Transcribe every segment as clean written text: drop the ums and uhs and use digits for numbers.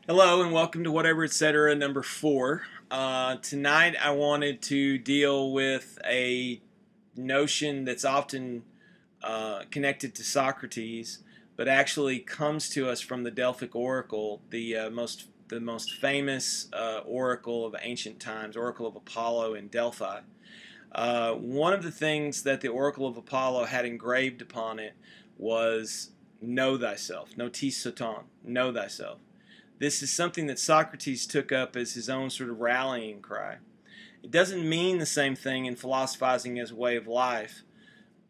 Hello and welcome to Whatever Etc. number 4. Tonight I wanted to deal with a notion that's often connected to Socrates, but actually comes to us from the Delphic Oracle, the most famous oracle of ancient times, Oracle of Apollo in Delphi. One of the things that the Oracle of Apollo had engraved upon it was "Know thyself," "Notis know thyself." This is something that Socrates took up as his own sort of rallying cry. It doesn't mean the same thing in philosophizing as a way of life,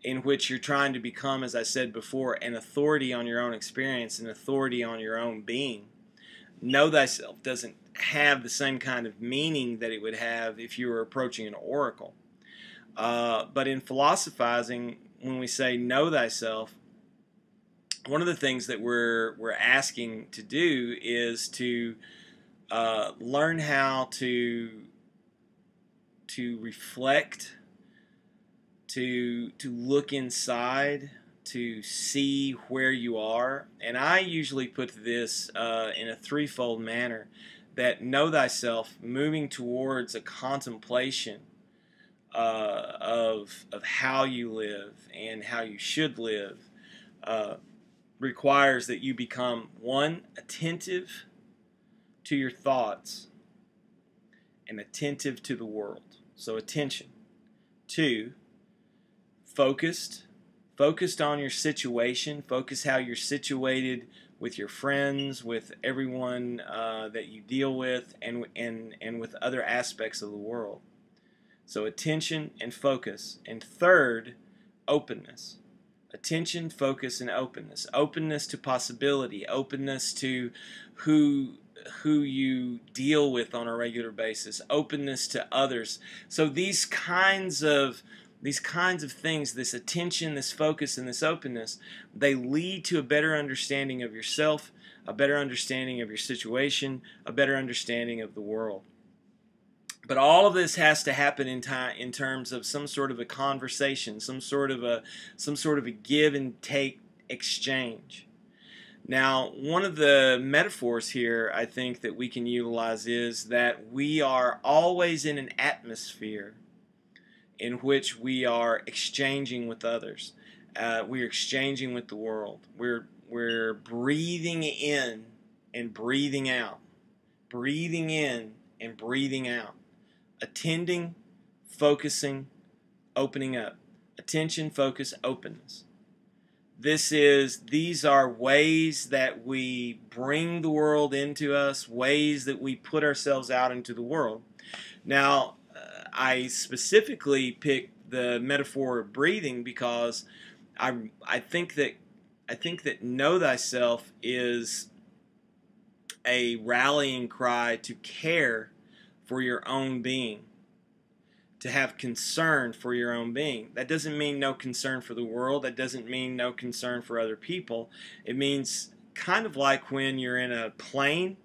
in which you're trying to become, as I said before, an authority on your own experience, an authority on your own being. Know thyself doesn't have the same kind of meaning that it would have if you were approaching an oracle. But in philosophizing, when we say know thyself, one of the things that we're asking to do is to learn how to reflect, to look inside, to see where you are. And I usually put this in a threefold manner: that know thyself, moving towards a contemplation of how you live and how you should live, requires that you become, one, attentive to your thoughts and attentive to the world. So attention. Two, focused on your situation. Focus how you're situated with your friends, with everyone that you deal with, and with other aspects of the world. So attention and focus. And third, openness. Attention, focus, and openness. Openness to possibility. Openness to who you deal with on a regular basis. Openness to others. So these kinds of things, this attention, this focus, and this openness, they lead to a better understanding of yourself, a better understanding of your situation, a better understanding of the world. But all of this has to happen in terms of some sort of a conversation, some sort of a give and take exchange. Now, one of the metaphors here I think that we can utilize is that we are always in an atmosphere in which we are exchanging with others. We're exchanging with the world. We're breathing in and breathing out. Breathing in and breathing out. Attending, focusing, opening up. Attention, focus, openness. These are ways that we bring the world into us, ways that we put ourselves out into the world. Now, I specifically picked the metaphor of breathing because I think that know thyself is a rallying cry to care for your own being, to have concern for your own being. That doesn't mean no concern for the world. That doesn't mean no concern for other people. It means kind of like when you're in a plane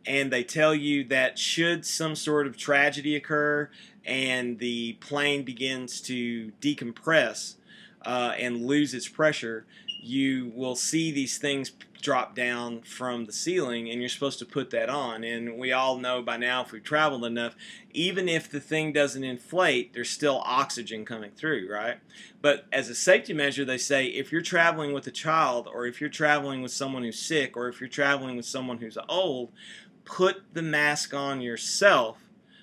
and they tell you that should some sort of tragedy occur and the plane begins to decompress and lose its pressure, you will see these things drop down from the ceiling, and you're supposed to put that on. And we all know by now, if we've traveled enough, even if the thing doesn't inflate, there's still oxygen coming through, right? But as a safety measure, they say if you're traveling with a child, or if you're traveling with someone who's sick, or if you're traveling with someone who's old, put the mask on yourself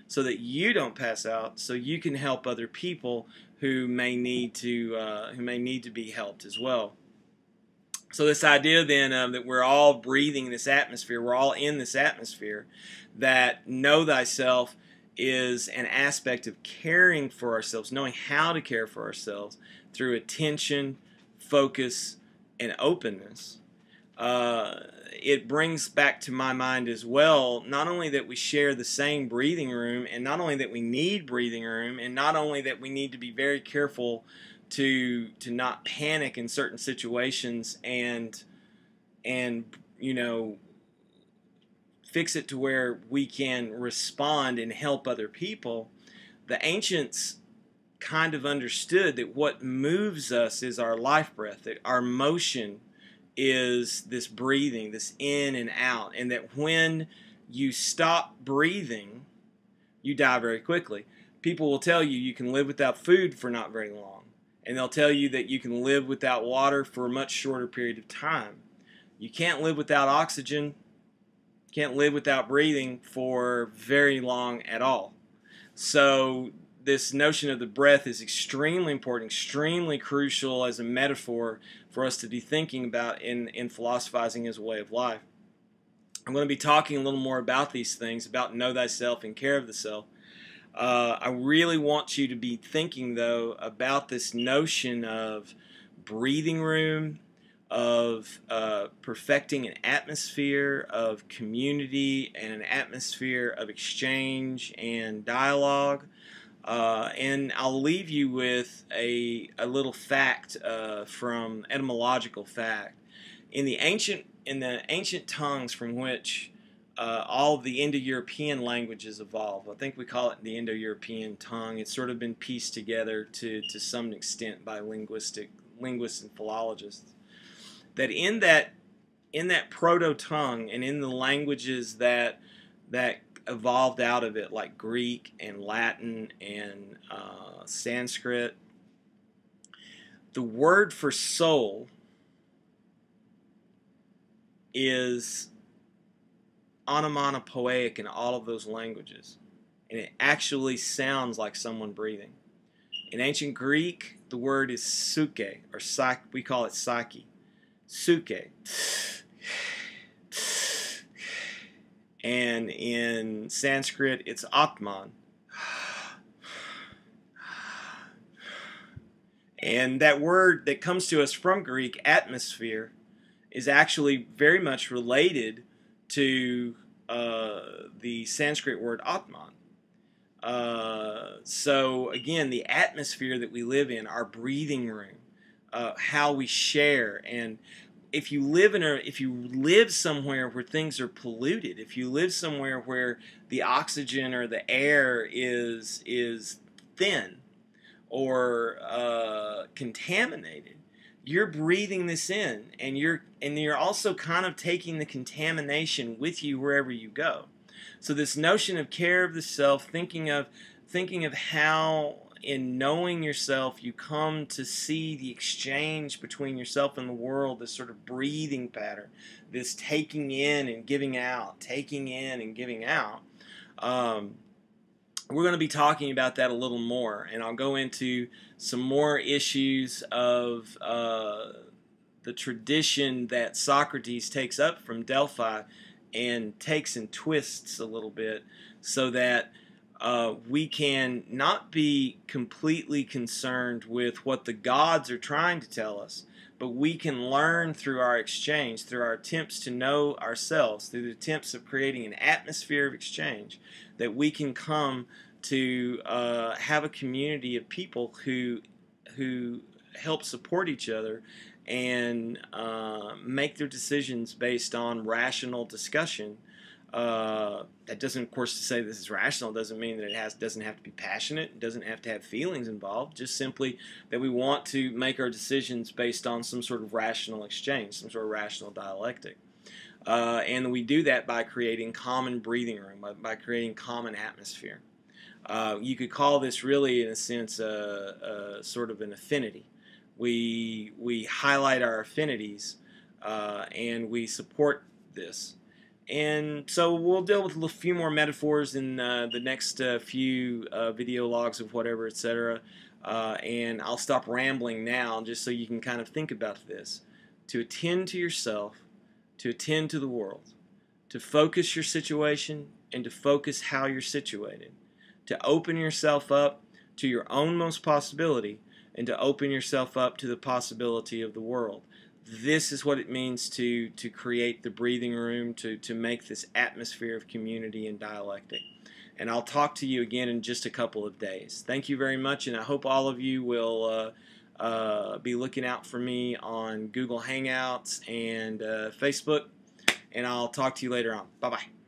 so that you don't pass out, so you can help other people who may need to be helped as well. So this idea then that we're all breathing this atmosphere, we're all in this atmosphere, that know thyself is an aspect of caring for ourselves, knowing how to care for ourselves through attention, focus, and openness. It brings back to my mind as well, not only that we share the same breathing room, and not only that we need breathing room, and not only that we need to be very careful to not panic in certain situations and you know, fix it to where we can respond and help other people. The ancients kind of understood that what moves us is our life breath, that our motion is this breathing, this in and out, and that when you stop breathing, you die very quickly. People will tell you you can live without food for not very long, and they'll tell you that you can live without water for a much shorter period of time. You can't live without oxygen, can't live without breathing for very long at all. So this notion of the breath is extremely important, extremely crucial as a metaphor for us to be thinking about in philosophizing as a way of life. I'm going to be talking a little more about these things, about know thyself and care of the self. I really want you to be thinking, though, about this notion of breathing room, of perfecting an atmosphere of community and an atmosphere of exchange and dialogue. And I'll leave you with a little fact from etymological fact. In the ancient tongues from which all of the Indo-European languages evolved, I think we call it the Indo-European tongue. It's sort of been pieced together to some extent by linguists and philologists. That in that proto-tongue and in the languages that evolved out of it, like Greek and Latin and Sanskrit, the word for soul is onomatopoeic in all of those languages, and it actually sounds like someone breathing. In ancient Greek, the word is suke, or psyche. We call it psyche. Suke. And in Sanskrit, it's Atman. And that word that comes to us from Greek, atmosphere, is actually very much related to the Sanskrit word Atman. So again, the atmosphere that we live in, our breathing room, how we share, and if you live somewhere where things are polluted, if you live somewhere where the oxygen or the air is thin or contaminated, you're breathing this in, and you're also kind of taking the contamination with you wherever you go. So this notion of care of the self, thinking of how in knowing yourself you come to see the exchange between yourself and the world, this sort of breathing pattern, this taking in and giving out, taking in and giving out. We're going to be talking about that a little more, and I'll go into some more issues of the tradition that Socrates takes up from Delphi and takes and twists a little bit so that we can not be completely concerned with what the gods are trying to tell us, but we can learn through our exchange, through our attempts to know ourselves, through the attempts of creating an atmosphere of exchange, that we can come to have a community of people who help support each other and make their decisions based on rational discussion. That doesn't, of course, to say this is rational doesn't mean that it doesn't have to be passionate. It doesn't have to have feelings involved. Just simply that we want to make our decisions based on some sort of rational exchange, some sort of rational dialectic. And we do that by creating common breathing room, by creating common atmosphere. You could call this really, in a sense, sort of an affinity. We highlight our affinities and we support this. And so we'll deal with a few more metaphors in the next few video logs of whatever, etc. And I'll stop rambling now just so you can kind of think about this. To attend to yourself, to attend to the world, to focus your situation and to focus how you're situated, to open yourself up to your own most possibility and to open yourself up to the possibility of the world. This is what it means to create the breathing room, to make this atmosphere of community and dialectic. And I'll talk to you again in just a couple of days. Thank you very much, and I hope all of you will be looking out for me on Google Hangouts and Facebook, and I'll talk to you later on. Bye-bye.